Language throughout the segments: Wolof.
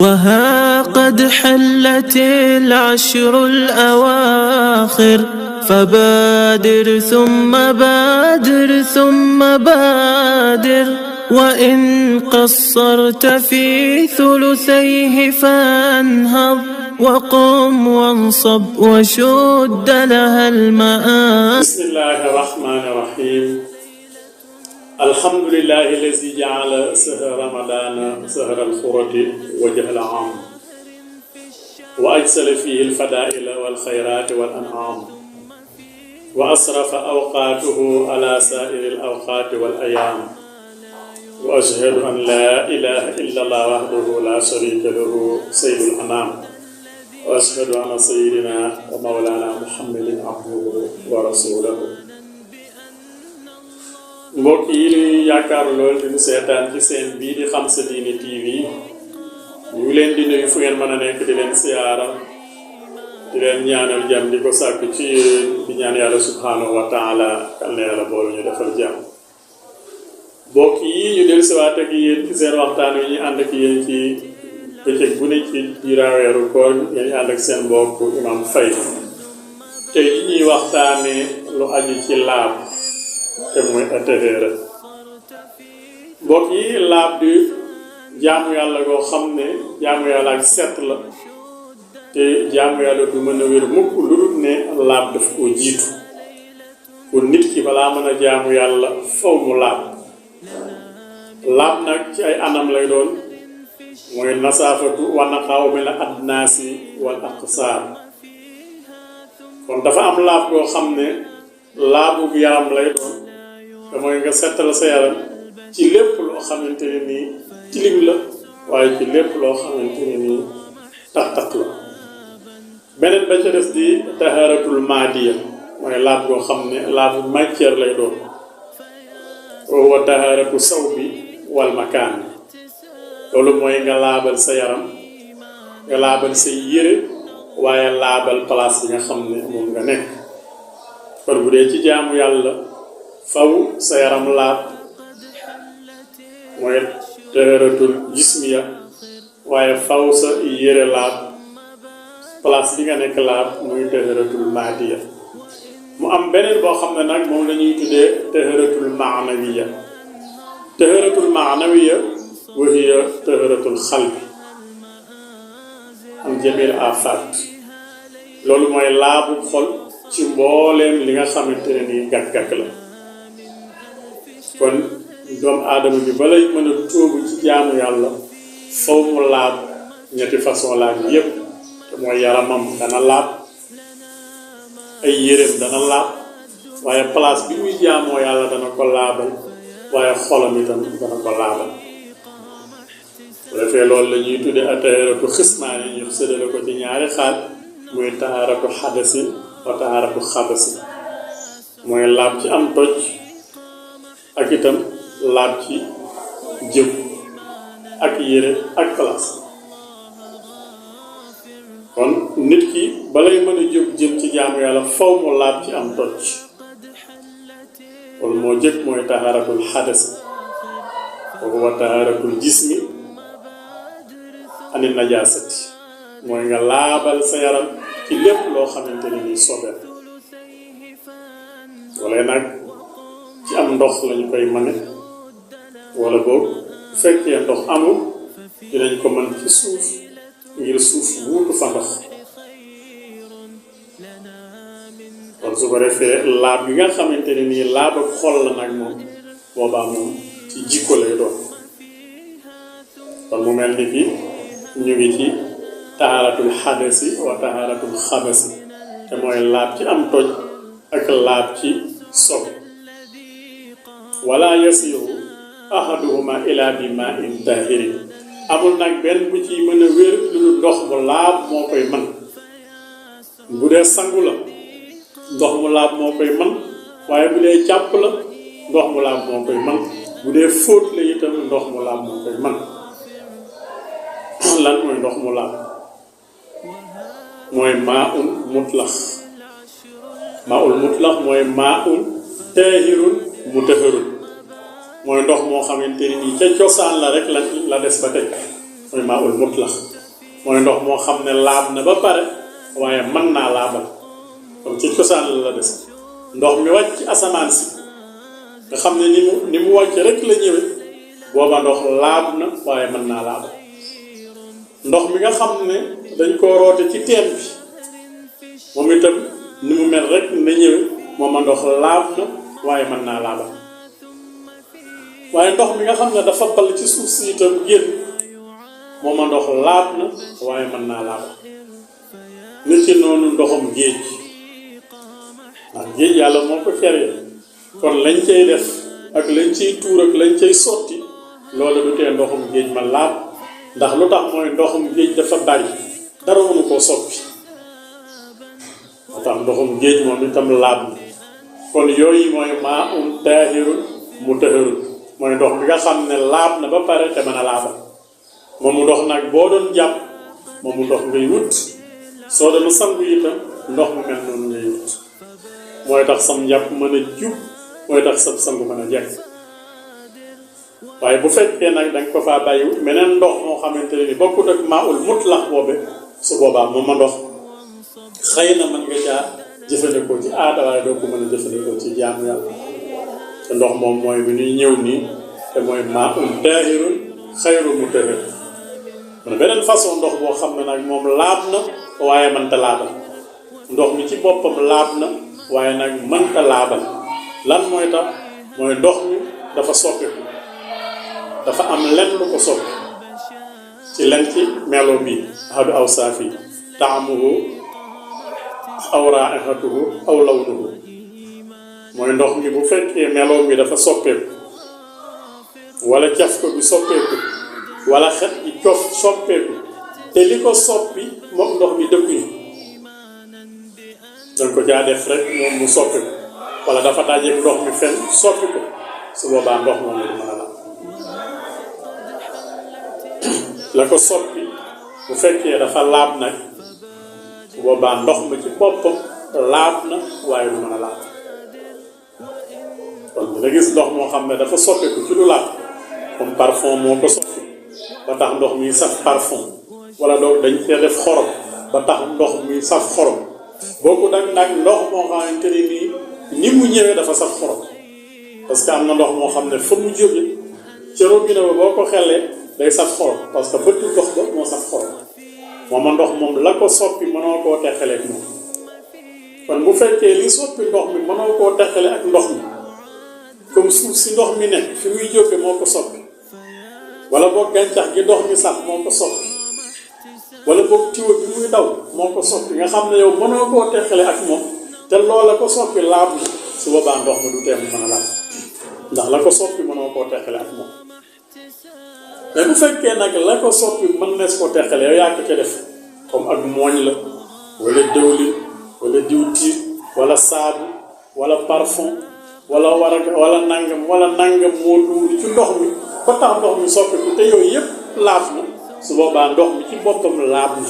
وها قد حلت العشر الأواخر فبادر ثم بادر ثم بادر وإن قصرت في ثلثيه فانهض وقم وانصب وشد لها المآب. بسم الله الرحمن الرحيم. الحمد لله الذي جعل شهر رمضان شهر الفرج وجه العام وأجسل فيه الفضائل والخيرات والأنعام وأصرف أوقاته على سائر الأوقات والأيام وأشهد أن لا إله إلا الله وحده لا شريك له سيد الأنام وأشهد أن سيدنا ومولانا محمد عبده ورسوله. mbokk yi ñuy yaakaar lool di seetaan ci seen bii di Xam Sa Diine TV ñu ngi leen di nuyu fu ngeen mën a nekk di leen siyaara di leen ñaanal jàmm di ko sàkk ci yéen di ñaan yàlla subhanahu wa taala kal na yàlla boolu ñu defal jàmm. mbokk yi ñu del siwaat ak yéen ci seen waxtaan yi ñu ànd ak yéen ci bëccëg bu ne ci biir weeru koor ngeen ànd ak seen mbokk Imam Faye. tey yi ñuy waxtaane lu aju ci laab te mooy ataheera. mbokk yi laab di jaamu yàlla goo xam ne jaamu yàlla ak set la te jaamu yàlla du mën a wér mukk lu dul ne laab daf koo jiitu. pour nit ki balaa mën a jaamu yàlla faw mu laab. laab nag ci ay anam lay doon mooy nasaafatu wa naqaaw min al adnaasi wal aqsaar. kon dafa am laab goo xam ne laabu yaram lay doon te mooy nga setal sa yaram ci lépp loo xamante ne nii tilim la waaye ci lépp loo xamante ne nii tax la. beneen ba ca des di taharatul maadiya mooy laab goo xam ne laabu matière lay doon wa taharatu sawbi wal makaan. loolu mooy nga laabal sa yaram nga laabal say yére waaye laabal place bi nga xam ne moom nga nekk. kon bu dee ci jaamu yàlla faw sa yaram laab mooy taharatul jismiya waaye faw sa yére laab place bi nga nekk laab muy taharatul maadiya. mu am beneen boo xam ne nag moom la ñuy tuddee taharatul maanawiya. taharatul maanawiya wa hiya taharatul xalbi am jamil afat. loolu mooy laabu xol ci mbooleem li nga xamante ne nii gàkk-gàkk la. kon doomu aadama bi balay mën a tóobu ci jaamu yàlla faw mu laab ñetti façon laab yépp te mooy yaramam dana laab ay yéreem dana laab waaye place bi muy jaamoo yàlla dana ko laabal waaye xolam itam dana ko laabal. bu defee loolu la ñuy tudde ataharatu xismaani ñu séddale ko ci ñaari xaaj muy taharatu xadasin wa taharatu xabasin. mooy laab ci am toj ak itam laab ci jëm ak yére ak place. kon nit ki balay mën a jóg jëm ci jaamu yàlla faw mu laab ci am toj. loolu moo jëkk mooy taharatul xadasi wa huwa taharatul jismi ani najaasati. mooy nga laabal sa yaram ci lépp loo xamante ni nii sobeel. wala nag ci am ndox lañu koy mane wala boog bu fekkee ndox amul dinañ ko mën ci suuf ngir suuf wuutu fa ndox. kon su ko defee laab bi nga xamante ne nii laab ak xol la nag moom boobaa moom ci jikko lay doon. kon mu mel ni ki ñu ngi ci taharatul xadasi wa taharatul xabasi te mooy laab ci am toj ak laab ci sob. wala yasiru ahaduhuma ila bi ma in tahirin. amul nag benn bu ci mën a wér lu dul ndox mu laab moo koy man. bu dee sangu la ndox mu laab moo koy man waaye bu dee jàpp la ndox mu laab moo koy man bu dee fóot la itam ndox mu laab moo koy man. lan mooy ndox mu laab? mooy maa un mutlax. maa ul mutlax mooy maa un taahirun mutahharun. mooy ndox moo xamante ni ca cosaan la rek la des ba tey mooy maa ul mutlax. mooy ndox moo xam ne laab na ba pare waaye mën naa laabal comme ci cosaan la des ndox mi wàcc ci asamaan si nga xam ne ni mu wàcc rek la ñëwee booba ndox laab na waaye mën naa laabal ndox mi nga xam ne dañ koo roote ci teen bi moom itam ni mu mel rek na ñëwee mooma ndox laab na waaye mën naa laabal waaye ndox mi nga xam ne dafa ball ci suuf si itam génn mooma ndox laab na waaye mën naa laabal nit ci noonu ndoxum géej ndax géej yàlla moo ko créé kon lañ cay def ak lañ ciy tuur ak lañ cay sotti loolu du tee ndoxum géej ma laab ndax lu tax mooy ndoxum géej dafa bari dara mënu koo soppi moo tax ndoxum géej moom itam laab na kon yooyu mooy maa taahirun mutahharun mooy ndox bi nga xam ne laab na ba pare te mën a laabal moomu ndox nag boo doon jàpp moomu ndox ngay wut soo doon sangu itam ndox mu mel noonu ngay wut mooy tax sam njàpp mën a jub mooy tax sam sangu mën a jekk waaye bu fekkee nag danga ko faa bàyyiwut meneen ndox moo xamante ne ni bokkut ak maa ul mutlaq boobe su boobaa moom ma ndox xëy na mën nga caa jëfandikoo ci aada waaye doo ko mën a jëfandikoo ci jaamu yàlla te ndox moom mooy bi ñuy ñëw nii te mooy maa ul taahirun xayru mutahhar man beneen façon ndox boo xam ne nag moom laab na waaye mënta laabal ndox mi ci boppam laab na waaye nag mënta laabal lan mooy tax mooy ndox mi dafa soppeeku dafa am lenn lu ko soppi ci len ci melo bi ahadu aw saafi taamuhu aw raihatuhu aw lawnuhu mooy ndox mi bu fekkee melo bi dafa soppeeku wala caf ko bi soppeeku wala xet gi cof soppeeku te li ko soppi moom ndox mi dëkkuñu dañ ko jaa def rek moom mu soppeeku wala dafa dajeeg ndox mi fenn soppi ko su boobaa ndox moom la du mën a laab la ko soppi bu fekkee dafa laab nag su boobaa ndox ma ci boppam laab na waaye du mën a laab kon nga gis ndox moo xam ne dafa soppeeku ci lu laab comme parfum moo ko soppi ba tax ndox mi saf parfum wala doog dañ cee def xorom ba tax ndox mi saf xorom booku nag ndox moo xamante ni nii ni mu ñëwee dafa saf xorom parce que am na ndox moo xam ne fa mu jóge ca robinet ba boo ko xellee day saf xorom parce que bëtu ndox ba moo saf xorom mooma ndox moom la ko soppi mënoo koo teqale ak moom kon bu fekkee li soppi ndox mi mënoo koo teqale ak ndox mi comme suuf si ndox mi nekk fi muy jóge moo ko soppi wala boog gàncax gi ndox mi sax moo ko soppi wala boog tiwo bi muy daw moo ko soppi nga xam ne yow mënoo koo teqale ak moom te loola ko soppi laab na su boobaa ndox mi du teem mën a laab ndax la ko soppi mënoo koo teqale ak moom mais bu fekkee nag la ko soppi mën nees koo teqale yow yaa ko ca def comme ak mooñ la wala dëwlin wala diwtiir wala saabu wala parfum wala nangam moo duuru ci ndox mi ba tax ndox mi soppiku te yooyu yëpp laab na su boobaa ndox mi ci boppam laab na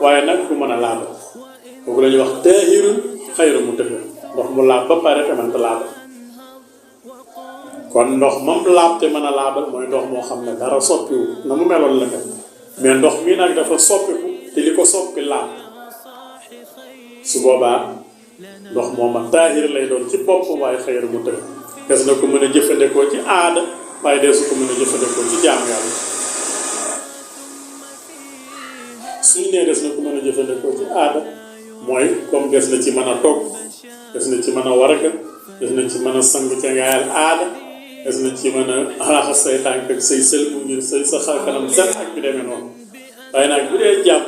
waaye nag du mën a laabal kooku la ñuy wax taahirun xayru mutahhar ndox mu laab ba pare te mënta laabal kon ndox moom laab te mën a laabal mooy ndox moo xam ne dara soppiwu na mu meloon la mel mais ndox mi nag dafa soppiku te li ko soppi laab su boobaa ndox mooma taahir lay doon ci bopp waaye xayru mutahhar des na ko mën a jëfandikoo ci aada waaye deesu ko mën a jëfandikoo ci jaamu yàlla suñ nee des na ko mën a jëfandikoo ci aada mooy comme des na ci mën a togg des na ci mën a warga des na ci mën a sangu ca ngaayal aada des na ci mën a raxas say tànk ak say sëlmu ngir say sa xar kanam set ak bi demee noonu waaye nag bu dee jàpp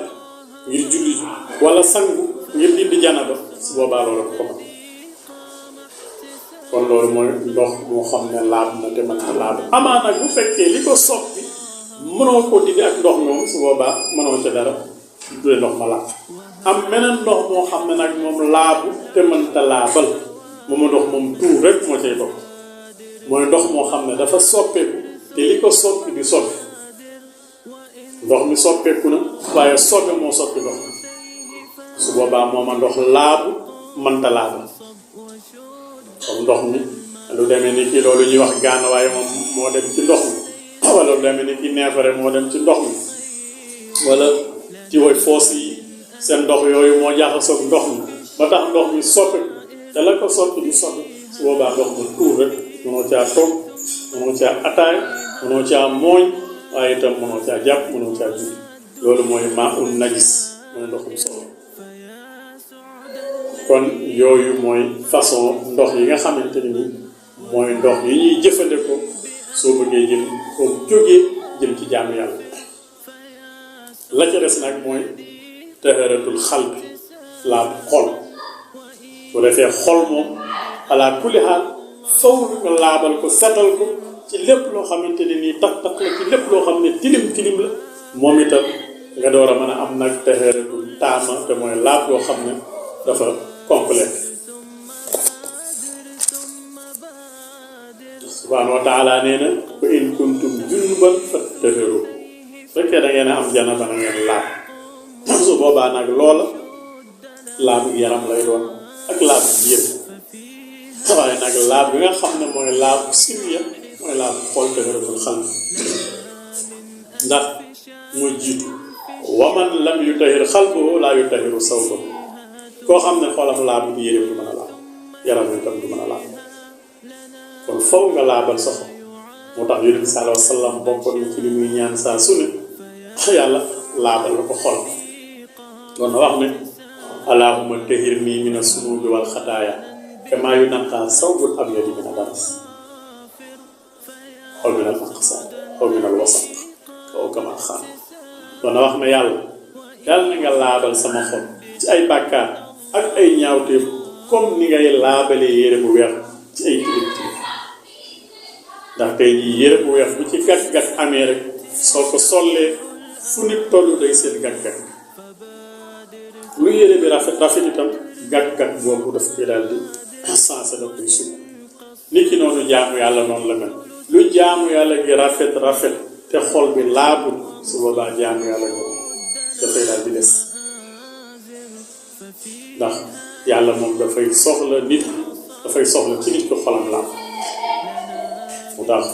ngir julli wala sangu ngir dindi janaba su boobaa loolu ko mën kon loolu mooy ndox moo xam ne laab na te mën a laab amaa nag bu fekkee li ko soppi mënoo ko dindi ak ndox moom su boobaa mënoo ca dara du dee ndox ma laab am meneen ndox moo xam ne nag moom laabu te mënta laabal moom ndox moom tuur rek moo cay bokk mooy ndox moo xam ne dafa soppeeku te li ko soppi di soppi ndox mi soppeeku na waaye sobe moo soppi ndox su boobaa mooma ndox laabu mënta laabal comme ndox mi lu demee ni kii loolu ñuy wax gaan waaye moom moo dem ci ndox mi wala lu demee ni kii neefare moo dem ci ndox mi wala ci way foos yi seen ndox yooyu moo jaxasoog ndox mi ba tax ndox mi soppi te la ko soppi di soppi su boobaa ndox ma tuur rek mënoo caa toog mënoo caa ataay mënoo caa mooñ waaye itam mënoo caa jàpp mënoo caa julli loolu mooy maa un najis mooy ndoxum solo kon yooyu mooy façon ndox yi nga xamante ni mooy ndox yi ñuy jëfandikoo soo bëggee jëm foofu jógee jëm ci jaamu yàlla la ca des nag mooy taharatul xal bi laab xol bu defee xol moom ala kulli xaal faw nga laabal ko setal ko ci lépp loo xamante ne nii tak la ci lépp loo xam ne tilim la moom itam nga door a mën a am nag taharatul taama te mooy laab loo xam ne dafa complet subhaanahu wa taala nee na fa in kuntum junuban fattaharu fekkee da ngeen a am janaba na ngeen laab su boobaa nag loola laabu yaram lay doon ak laabu biir waaye nag laab bi nga xam ne mooy laabu sirriya mooy laabu xol taharatul xalb ndax mooy jiitu waman lam yutahhir xalbahu laa yutahhiru sawbahu koo xam ne xolam laabu di yére du mën a laab yaram itam du mën a laab kon faw nga laabal sa xol moo tax yonent bi sallallahu alayhi wa sallam bokkoon na ci li muy ñaan saa su ne yàlla laabal la ko xol doon na wax ne allahumma tahhirni mina sunubi wal xataaya kamaa yunaqqa sawbul abyadi mina danas xol minal aqsam xol minal wasaq kaw kamal xaal doon na wax ne yàlla na nga laabal sama xol ci ay bàkkaar ak ay ñaawteef comme ni ngay laabalee yére bu weex ci ay tilim ndax tey jii yére bu weex bu ci gàtt-gàtt amee rek soo ko sollee fu nit tollu day seen gàtt-gàtt lu yére bi rafet itam gàtt-gàtt boobu daf koy daal di sensé da koy suma nit ki noonu jaamu yàlla noonu la mel lu jaamu yàlla gi rafet te xol bi laabul su boobaa jaamu yàlla gi dafay daal di des ndax yàlla moom dafay soxla nit ci nit ko xolam laab mu tax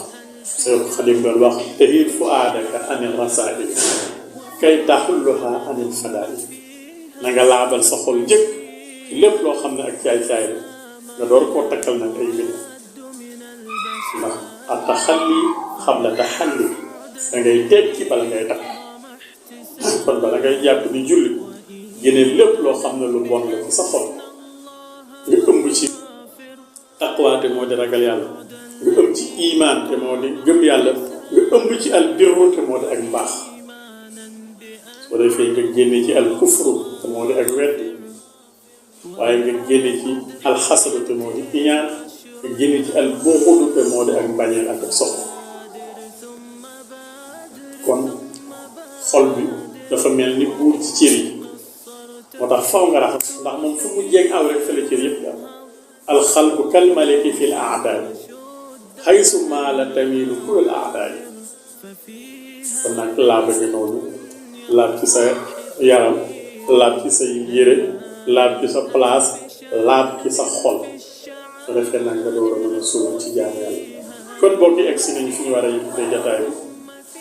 Seex Xaadim doon wax tahir fuaadaka anil rasaa'il kay taxulluha anil fadaa'il na nga laabal sa xol njëkk lépp loo xam ne ak caay-caay la nga door koo takkal nag ay mbir ndax at taxalli xabla taxalli da ngay tekki bala ngay takk kon bala ngay jàpp di julli génne lépp loo xam ne lu bon la ci sa xol nga ëmb ci taqwaate moo di ragal yàlla nga ëmb ci imaan te moo di gëm yàlla nga ëmb ci al birru te moo di ak mbaax soo defee nga génne ci al kufru te moo di ak weddi waaye nga génne ci al xasadu te moo di iñaan nga génne ci al buxudu te moo di ak mbañeel ak ak soxla kon xol bi dafa mel ni buur ci cër yi moo tax faw nga raxas ndax moom fu mu jeeg aw rek fële cër yëpp daal alxalbu kal maliki fil aadaay xaysu maa la tamilu kulal aadaay kon nag laaba gi noonu laab ci sa yaram laab ci sa yére laab ci sa place laab ci sa xol su defee nag nga door a mën a suul ci jaamu yàlla kon boo gi egg si nañu fi ñu war a yëkkatee jataay bi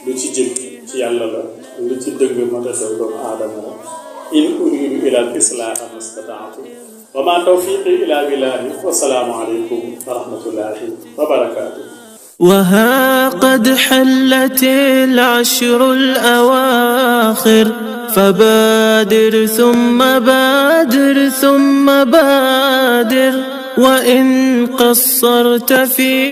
lu ci jëm ci yàlla la lu ci dëgg ma defal doomu aadama la in uridu ila al islaaha mastataatu wa ma tawfiqi ila billahi wa salaamu alaykum wa rahmatullahi wa barakatuh وها قد حلت العشر الأواخر فبادر ثم بادر وإن قصرت في